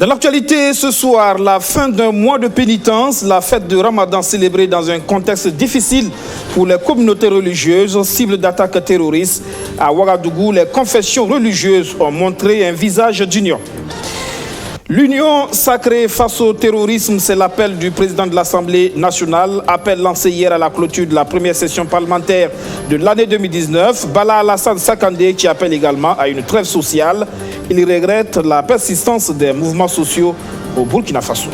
Dans l'actualité ce soir, la fin d'un mois de pénitence, la fête de Ramadan célébrée dans un contexte difficile pour les communautés religieuses, cibles d'attaques terroristes. À Ouagadougou, les confessions religieuses ont montré un visage d'union. L'union sacrée face au terrorisme, c'est l'appel du président de l'Assemblée nationale, appel lancé hier à la clôture de la première session parlementaire de l'année 2019. Bala Alassane Sakandé qui appelle également à une trêve sociale. Il regrette la persistance des mouvements sociaux au Burkina Faso.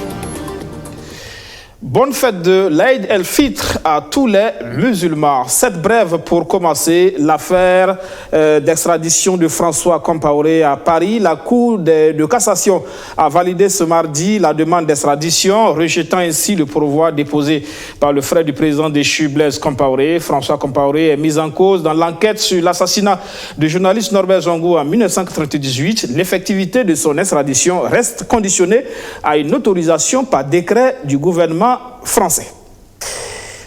Bonne fête de l'Aïd el-Fitr à tous les musulmans. Cette brève pour commencer, l'affaire d'extradition de François Compaoré à Paris. La Cour de cassation a validé ce mardi la demande d'extradition, rejetant ainsi le pourvoi déposé par le frère du président déchu Blaise Compaoré. François Compaoré est mis en cause dans l'enquête sur l'assassinat du journaliste Norbert Zongo en 1998. L'effectivité de son extradition reste conditionnée à une autorisation par décret du gouvernement français.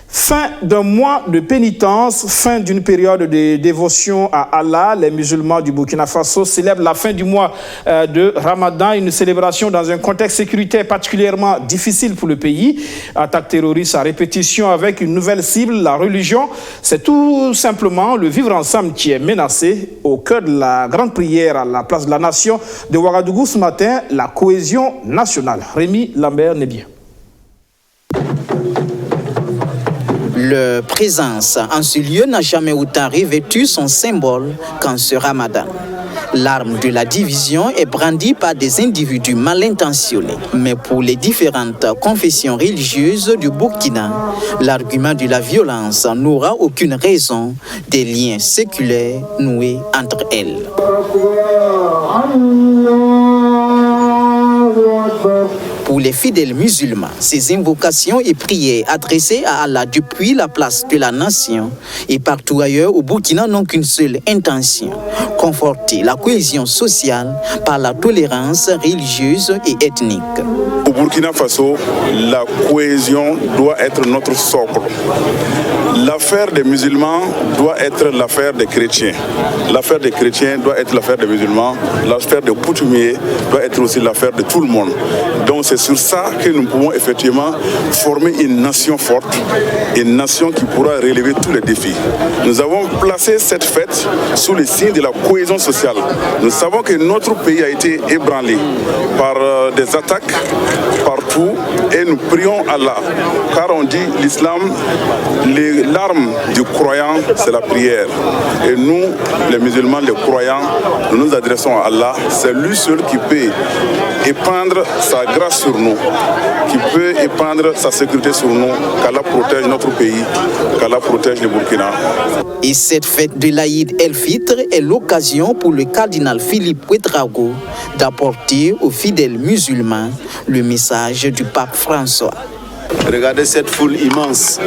Fin d'un mois de pénitence, fin d'une période de dévotion à Allah. Les musulmans du Burkina Faso célèbrent la fin du mois de Ramadan, une célébration dans un contexte sécuritaire particulièrement difficile pour le pays. Attaques terroristes à répétition avec une nouvelle cible, la religion. C'est tout simplement le vivre ensemble qui est menacé. Au cœur de la grande prière à la place de la nation de Ouagadougou ce matin, la cohésion nationale. Rémi Lambert-Nébier. Leur présence en ce lieu n'a jamais autant revêtu son symbole qu'en ce Ramadan. L'arme de la division est brandie par des individus mal intentionnés. Mais pour les différentes confessions religieuses du Burkina, l'argument de la violence n'aura aucune raison des liens séculaires noués entre elles. Pour les fidèles musulmans, ces invocations et prières adressées à Allah depuis la place de la nation et partout ailleurs au Burkina n'ont qu'une seule intention, conforter la cohésion sociale par la tolérance religieuse et ethnique. Au Burkina Faso, la cohésion doit être notre socle. L'affaire des musulmans doit être l'affaire des chrétiens. L'affaire des chrétiens doit être l'affaire des musulmans. L'affaire des coutumiers doit être aussi l'affaire de tout le monde. Donc c'est sur ça que nous pouvons effectivement former une nation forte, une nation qui pourra relever tous les défis. Nous avons placé cette fête sous le signe de la cohésion sociale. Nous savons que notre pays a été ébranlé par des attaques partout et nous prions Allah. Car on dit l'islam, l'arme du croyant, c'est la prière. Et nous, les musulmans, les croyants, nous nous adressons à Allah. C'est lui seul qui peut épandre sa grâce sur nous, qui peut épandre sa sécurité sur nous, qu'Allah protège notre pays, qu'Allah protège le Burkina. Et cette fête de l'Aïd el-Fitr est l'occasion pour le cardinal Philippe Ouedraogo d'apporter aux fidèles musulmans le message du pape François. Regardez cette foule immense,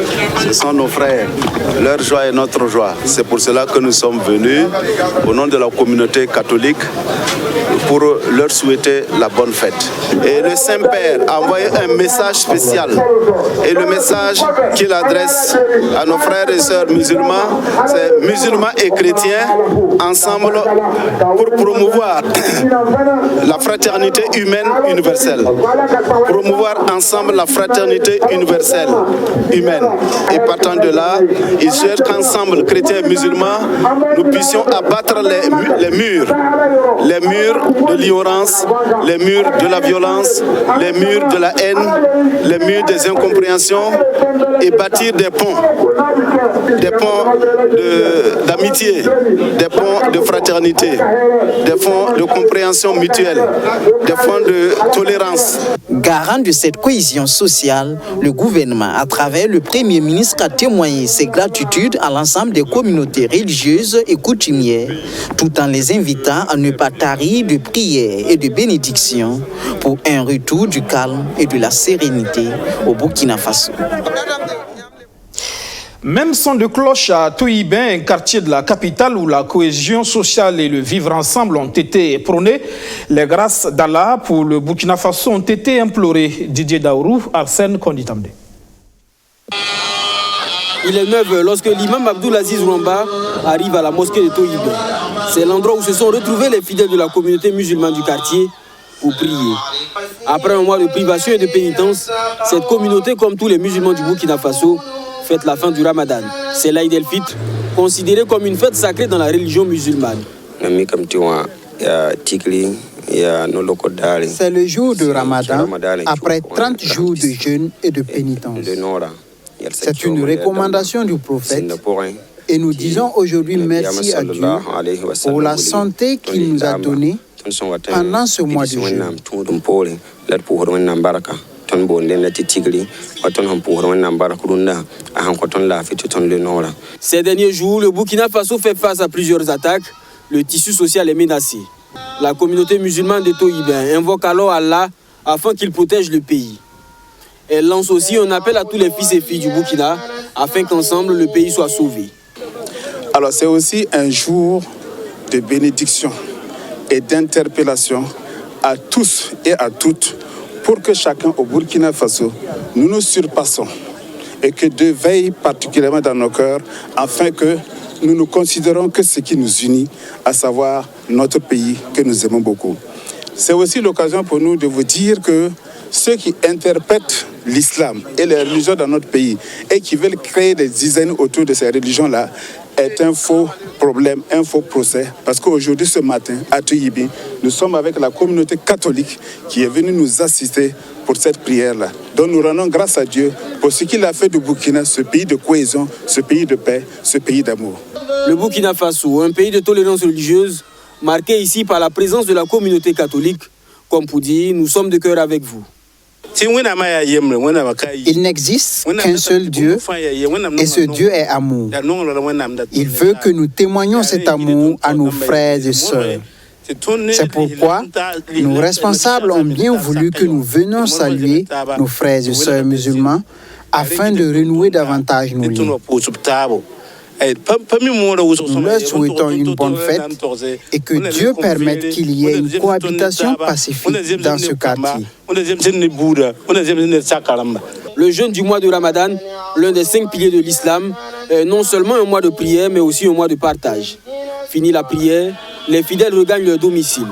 ce sont nos frères, leur joie est notre joie. C'est pour cela que nous sommes venus au nom de la communauté catholique pour leur souhaiter la bonne fête. Et le Saint-Père a envoyé un message spécial. Et le message qu'il adresse à nos frères et sœurs musulmans, c'est musulmans et chrétiens ensemble pour promouvoir la fraternité humaine universelle. Promouvoir ensemble la fraternité universelle, humaine. Et partant de là, il souhaite qu'ensemble, chrétiens et musulmans, nous puissions abattre les murs de l'ignorance, les murs de la violence, les murs de la haine, les murs des incompréhensions et bâtir des ponts d'amitié, des ponts de fraternité, des ponts de compréhension mutuelle, des ponts de tolérance. Garant de cette cohésion sociale, le gouvernement, à travers le Premier ministre, a témoigné ses gratitudes à l'ensemble des communautés religieuses et coutumières, tout en les invitant à ne pas tarir de prières et de bénédictions pour un retour du calme et de la sérénité au Burkina Faso. Même son de cloche à Touyibin, un quartier de la capitale où la cohésion sociale et le vivre ensemble ont été prônés. Les grâces d'Allah pour le Burkina Faso ont été implorées. Didier Daourou, Arsène Konditamde. Il est 9h lorsque l'imam Abdoulaziz Rwamba arrive à la mosquée de Touyibin. C'est l'endroit où se sont retrouvés les fidèles de la communauté musulmane du quartier pour prier. Après un mois de privation et de pénitence, cette communauté, comme tous les musulmans du Burkina Faso, fête la fin du Ramadan. C'est l'Aïd el-Fitr, considéré comme une fête sacrée dans la religion musulmane. C'est le jour de Ramadan après 30 jours de jeûne et de pénitence. C'est une recommandation du prophète et nous disons aujourd'hui merci à Dieu pour la santé qu'il nous a donnée pendant ce mois de jeûne. Ces derniers jours, le Burkina Faso fait face à plusieurs attaques. Le tissu social est menacé. La communauté musulmane de Toïben invoque alors Allah afin qu'il protège le pays. Elle lance aussi un appel à tous les fils et filles du Burkina afin qu'ensemble le pays soit sauvé. Alors c'est aussi un jour de bénédiction et d'interpellation à tous et à toutes pour que chacun au Burkina Faso, nous nous surpassons et que Dieu veille particulièrement dans nos cœurs afin que nous nous considérons que ce qui nous unit, à savoir notre pays que nous aimons beaucoup. C'est aussi l'occasion pour nous de vous dire que ceux qui interprètent l'islam et les religions dans notre pays et qui veulent créer des dizaines autour de ces religions-là est un faux problème, un faux procès. Parce qu'aujourd'hui, ce matin, à Tuyibi, nous sommes avec la communauté catholique qui est venue nous assister pour cette prière-là. Donc nous rendons grâce à Dieu pour ce qu'il a fait du Burkina, ce pays de cohésion, ce pays de paix, ce pays d'amour. Le Burkina Faso, un pays de tolérance religieuse, marqué ici par la présence de la communauté catholique, comme pour dire, nous sommes de cœur avec vous. Il n'existe qu'un seul Dieu et ce Dieu est amour. Il veut que nous témoignions cet amour à nos frères et sœurs. C'est pourquoi nos responsables ont bien voulu que nous venions saluer nos frères et sœurs musulmans afin de renouer davantage nos liens. Nous leur souhaitons une bonne fête et que Dieu permette qu'il y ait une cohabitation pacifique dans ce quartier. Le jeûne du mois de Ramadan, l'un des 5 piliers de l'islam, est non seulement un mois de prière, mais aussi un mois de partage. Fini la prière, les fidèles regagnent leur domicile.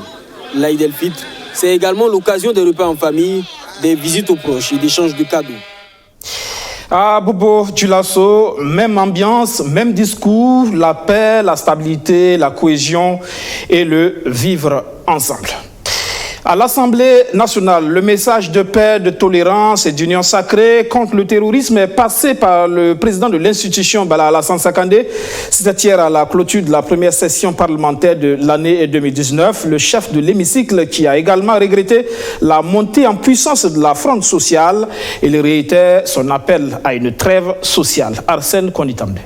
L'Aïd el-Fitr, c'est également l'occasion des repas en famille, des visites aux proches et d'échanges de cadeaux. À Bobo Dioulasso, même ambiance, même discours, la paix, la stabilité, la cohésion et le vivre ensemble. À l'Assemblée nationale, le message de paix, de tolérance et d'union sacrée contre le terrorisme est passé par le président de l'institution, Bala Alassane Sakandé. C'était hier à la clôture de la première session parlementaire de l'année 2019. Le chef de l'hémicycle qui a également regretté la montée en puissance de la fronde sociale et il réitère son appel à une trêve sociale. Arsène Konitambe.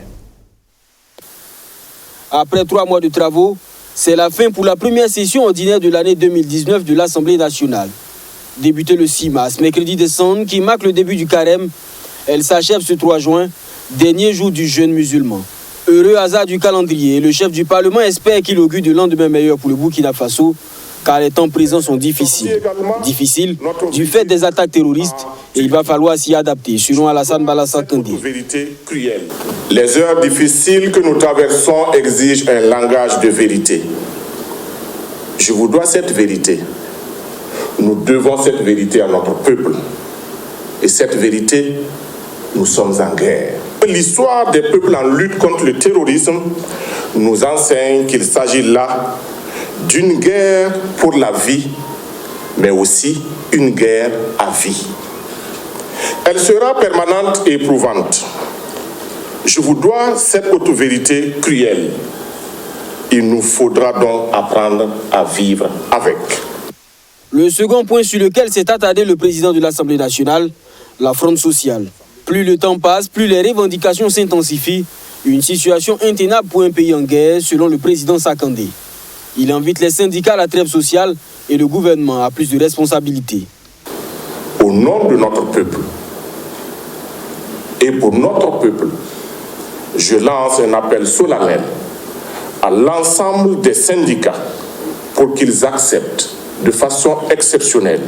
Après 3 mois de travaux, c'est la fin pour la première session ordinaire de l'année 2019 de l'Assemblée nationale. Débutée le 6 mars, mercredi décembre, qui marque le début du carême, elle s'achève ce 3 juin, dernier jour du jeûne musulman. Heureux hasard du calendrier, le chef du Parlement espère qu'il augure de lendemain meilleur pour le Burkina Faso, car les temps présents sont difficiles. Difficiles du fait des attaques terroristes, et il va falloir s'y adapter, selon Alassane Sakandé. Les heures difficiles que nous traversons exigent un langage de vérité. Je vous dois cette vérité. Nous devons cette vérité à notre peuple. Et cette vérité, nous sommes en guerre. L'histoire des peuples en lutte contre le terrorisme nous enseigne qu'il s'agit là d'une guerre pour la vie, mais aussi une guerre à vie. Elle sera permanente et éprouvante. Je vous dois cette haute vérité cruelle. Il nous faudra donc apprendre à vivre avec. Le second point sur lequel s'est attardé le président de l'Assemblée nationale, la fronde sociale. Plus le temps passe, plus les revendications s'intensifient. Une situation intenable pour un pays en guerre, selon le président Sakandé. Il invite les syndicats à la trêve sociale et le gouvernement à plus de responsabilités. Au nom de notre peuple et pour notre peuple, je lance un appel solennel à l'ensemble des syndicats pour qu'ils acceptent de façon exceptionnelle,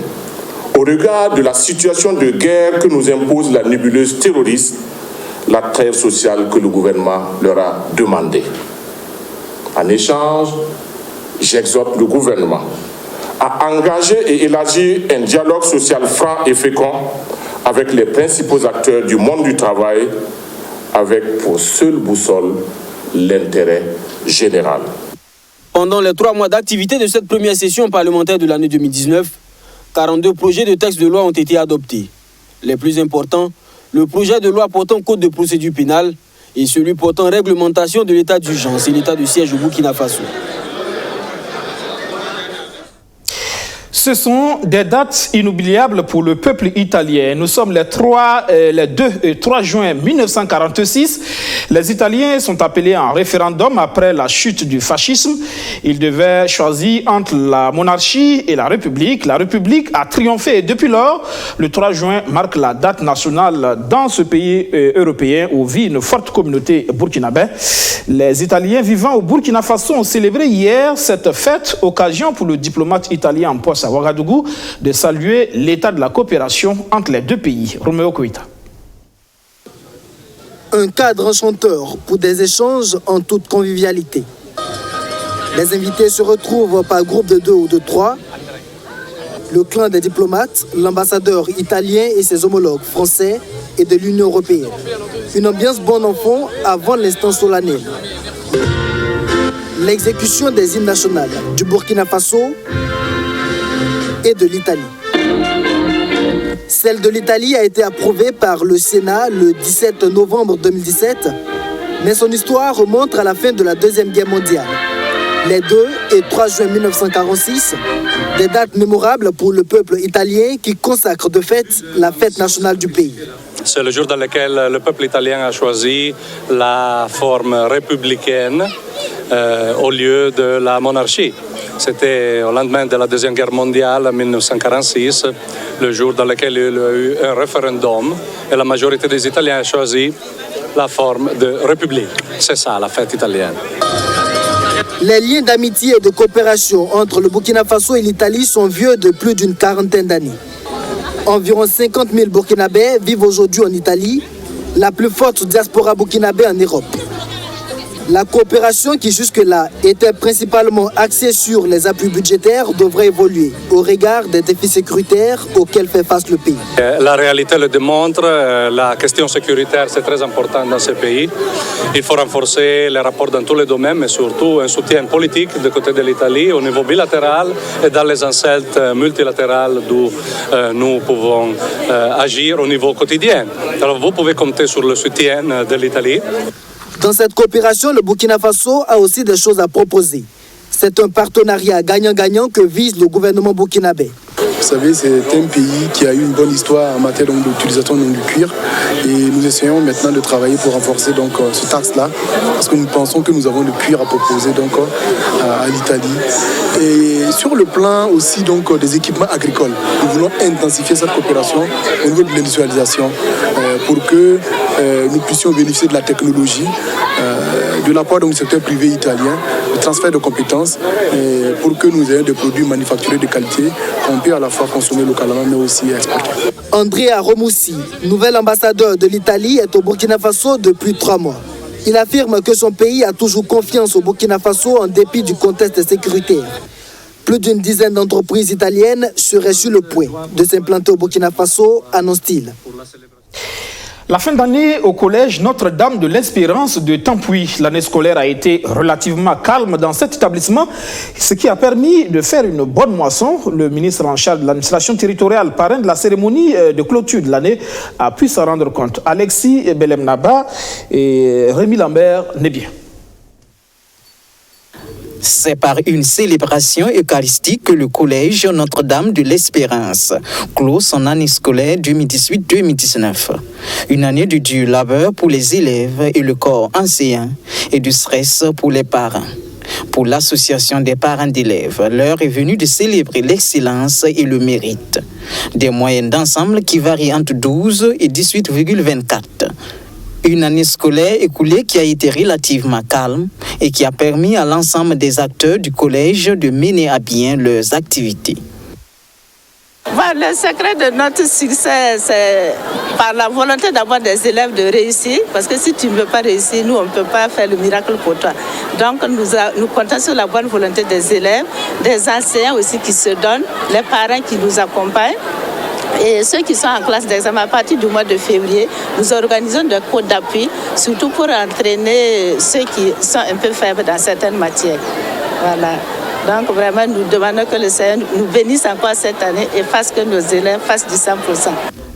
au regard de la situation de guerre que nous impose la nébuleuse terroriste, la trêve sociale que le gouvernement leur a demandée. En échange, j'exhorte le gouvernement à engager et élargir un dialogue social franc et fécond avec les principaux acteurs du monde du travail, avec pour seule boussole l'intérêt général. Pendant les 3 mois d'activité de cette première session parlementaire de l'année 2019, 42 projets de textes de loi ont été adoptés. Les plus importants, le projet de loi portant code de procédure pénale et celui portant réglementation de l'état d'urgence et l'état de siège au Burkina Faso. Ce sont des dates inoubliables pour le peuple italien. Nous sommes les 2 et 3 juin 1946. Les Italiens sont appelés en référendum après la chute du fascisme. Ils devaient choisir entre la monarchie et la République. La République a triomphé et depuis lors, le 3 juin marque la date nationale dans ce pays européen où vit une forte communauté burkinabé. Les Italiens vivant au Burkina Faso ont célébré hier cette fête, occasion pour le diplomate italien en poste à Ouagadougou de saluer l'état de la coopération entre les deux pays. Roméo Koïta. Un cadre enchanteur pour des échanges en toute convivialité. Les invités se retrouvent par groupe de 2 ou de 3. Le clan des diplomates, l'ambassadeur italien et ses homologues français et de l'Union européenne. Une ambiance bon enfant avant l'instant solennel. L'exécution des hymnes nationales du Burkina Faso et de l'Italie. Celle de l'Italie a été approuvée par le Sénat le 17 novembre 2017, mais son histoire remonte à la fin de la Deuxième Guerre mondiale. Les 2 et 3 juin 1946, des dates mémorables pour le peuple italien qui consacre de fait la fête nationale du pays. C'est le jour dans lequel le peuple italien a choisi la forme républicaine au lieu de la monarchie. C'était au lendemain de la Deuxième Guerre mondiale, en 1946, le jour dans lequel il y a eu un référendum et la majorité des Italiens a choisi la forme de république. C'est ça, la fête italienne. Les liens d'amitié et de coopération entre le Burkina Faso et l'Italie sont vieux de plus d'une quarantaine d'années. Environ 50 000 Burkinabés vivent aujourd'hui en Italie, la plus forte diaspora burkinabé en Europe. La coopération qui jusque-là était principalement axée sur les appuis budgétaires devrait évoluer au regard des défis sécuritaires auxquels fait face le pays. La réalité le démontre, la question sécuritaire c'est très important dans ce pays. Il faut renforcer les rapports dans tous les domaines, mais surtout un soutien politique du côté de l'Italie au niveau bilatéral et dans les enceintes multilatérales d'où nous pouvons agir au niveau quotidien. Alors vous pouvez compter sur le soutien de l'Italie. Dans cette coopération, le Burkina Faso a aussi des choses à proposer. C'est un partenariat gagnant-gagnant que vise le gouvernement burkinabé. Vous savez, c'est un pays qui a eu une bonne histoire en matière d'utilisation du cuir et nous essayons maintenant de travailler pour renforcer ce axe-là parce que nous pensons que nous avons le cuir à proposer à l'Italie. Et sur le plan aussi des équipements agricoles, nous voulons intensifier cette coopération au niveau de l'industrialisation pour que nous puissions bénéficier de la technologie, de l'apport du secteur privé italien, du transfert de compétences pour que nous ayons des produits manufacturés de qualité qu'on peut à la fois consommer localement mais aussi exporter. Andrea Romoussi, nouvel ambassadeur de l'Italie, est au Burkina Faso depuis 3 mois. Il affirme que son pays a toujours confiance au Burkina Faso en dépit du contexte sécuritaire. Plus d'une dizaine d'entreprises italiennes seraient sur le point de s'implanter au Burkina Faso, annonce-t-il. La fin d'année au collège Notre-Dame de l'Espérance de Tampuy. L'année scolaire a été relativement calme dans cet établissement, ce qui a permis de faire une bonne moisson. Le ministre en charge de l'administration territoriale, parrain de la cérémonie de clôture de l'année, a pu s'en rendre compte. Alexis Belemnaba et Rémi Lambert Nebien. C'est par une célébration eucharistique que le collège Notre-Dame de l'Espérance clôt son année scolaire 2018-2019. Une année de dur labeur pour les élèves et le corps enseignant et du stress pour les parents. Pour l'association des parents d'élèves, l'heure est venue de célébrer l'excellence et le mérite. Des moyennes d'ensemble qui varient entre 12 et 18,24. Une année scolaire écoulée qui a été relativement calme et qui a permis à l'ensemble des acteurs du collège de mener à bien leurs activités. Le secret de notre succès, c'est par la volonté d'abord des élèves de réussir, parce que si tu ne veux pas réussir, nous, on ne peut pas faire le miracle pour toi. Donc, nous comptons sur la bonne volonté des élèves, des enseignants aussi qui se donnent, les parents qui nous accompagnent. Et ceux qui sont en classe d'examen, à partir du mois de février, nous organisons des cours d'appui, surtout pour entraîner ceux qui sont un peu faibles dans certaines matières. Voilà. Donc vraiment, nous demandons que le Seigneur nous bénisse encore cette année et fasse que nos élèves fassent du 100%.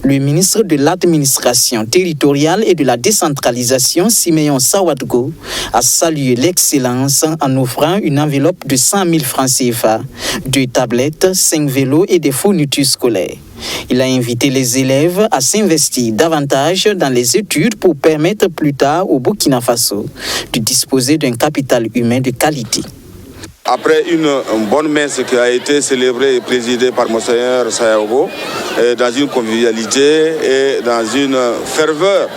Le ministre de l'Administration territoriale et de la décentralisation, Simeon Sawadgo, a salué l'excellence en offrant une enveloppe de 100 000 francs CFA, 2 tablettes, 5 vélos et des fournitures scolaires. Il a invité les élèves à s'investir davantage dans les études pour permettre plus tard au Burkina Faso de disposer d'un capital humain de qualité. Après une bonne messe qui a été célébrée et présidée par Monseigneur Sayago, dans une convivialité et dans une ferveur,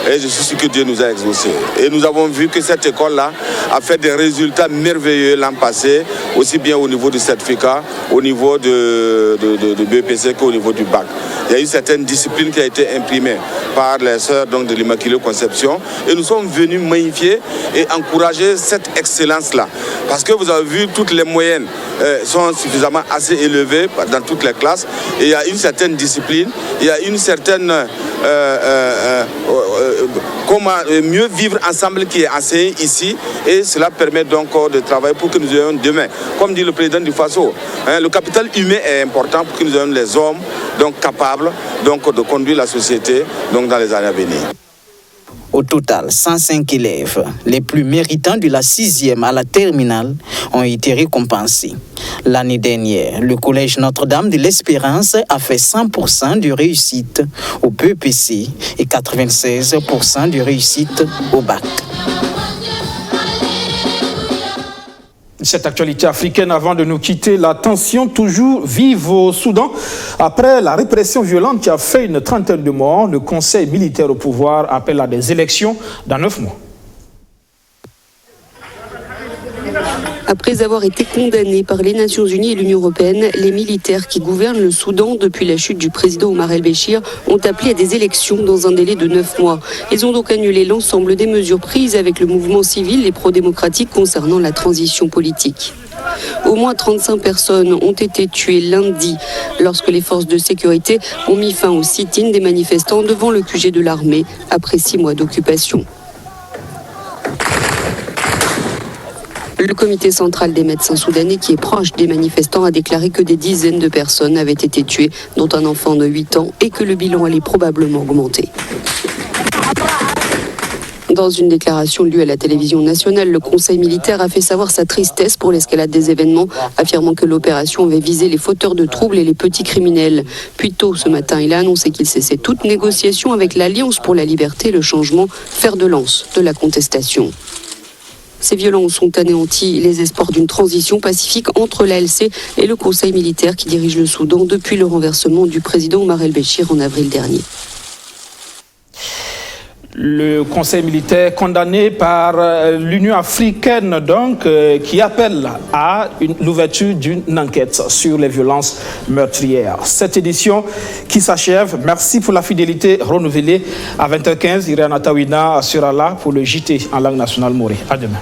et je suis sûr que Dieu nous a exaucés. Et nous avons vu que cette école-là a fait des résultats merveilleux l'an passé, aussi bien au niveau du certificat, au niveau de BEPC qu'au niveau du bac. Il y a eu certaines disciplines qui ont été imprimées par les sœurs de l'Immaculée Conception et nous sommes venus magnifier et encourager cette excellence-là. Parce que vous avez vu, toutes les moyennes sont suffisamment assez élevées dans toutes les classes et il y a une certaine discipline, il y a une certaine comment mieux vivre ensemble qui est enseignée ici et cela permet donc de travailler pour que nous ayons demain, comme dit le président du FASO, le capital humain est important pour que nous ayons les hommes donc capables donc, de conduire la société donc, dans les années à venir. Au total, 105 élèves, les plus méritants de la 6e à la terminale, ont été récompensés. L'année dernière, le Collège Notre-Dame de l'Espérance a fait 100% de réussite au BEPC et 96% de réussite au bac. Cette actualité africaine, avant de nous quitter, la tension toujours vive au Soudan. Après la répression violente qui a fait une trentaine de morts, le Conseil militaire au pouvoir appelle à des élections dans 9 mois. Après avoir été condamnés par les Nations Unies et l'Union européenne, les militaires qui gouvernent le Soudan depuis la chute du président Omar el-Béchir ont appelé à des élections dans un délai de 9 mois. Ils ont donc annulé l'ensemble des mesures prises avec le mouvement civil et pro-démocratique concernant la transition politique. Au moins 35 personnes ont été tuées lundi lorsque les forces de sécurité ont mis fin au sit-in des manifestants devant le QG de l'armée après 6 mois d'occupation. Le comité central des médecins soudanais, qui est proche des manifestants, a déclaré que des dizaines de personnes avaient été tuées, dont un enfant de 8 ans, et que le bilan allait probablement augmenter. Dans une déclaration lue à la télévision nationale, le Conseil militaire a fait savoir sa tristesse pour l'escalade des événements, affirmant que l'opération avait visé les fauteurs de troubles et les petits criminels. Puis tôt ce matin, il a annoncé qu'il cessait toute négociation avec l'Alliance pour la liberté et le changement, fer de lance de la contestation. Ces violences ont anéanti les espoirs d'une transition pacifique entre l'ALC et le Conseil militaire qui dirige le Soudan depuis le renversement du président Omar el-Béchir en avril dernier. Le Conseil militaire condamné par l'Union africaine donc, qui appelle à l'ouverture d'une enquête sur les violences meurtrières. Cette édition qui s'achève, merci pour la fidélité renouvelée. À 20h15, Irena Tawina sera là pour le JT en langue nationale Moré. À demain.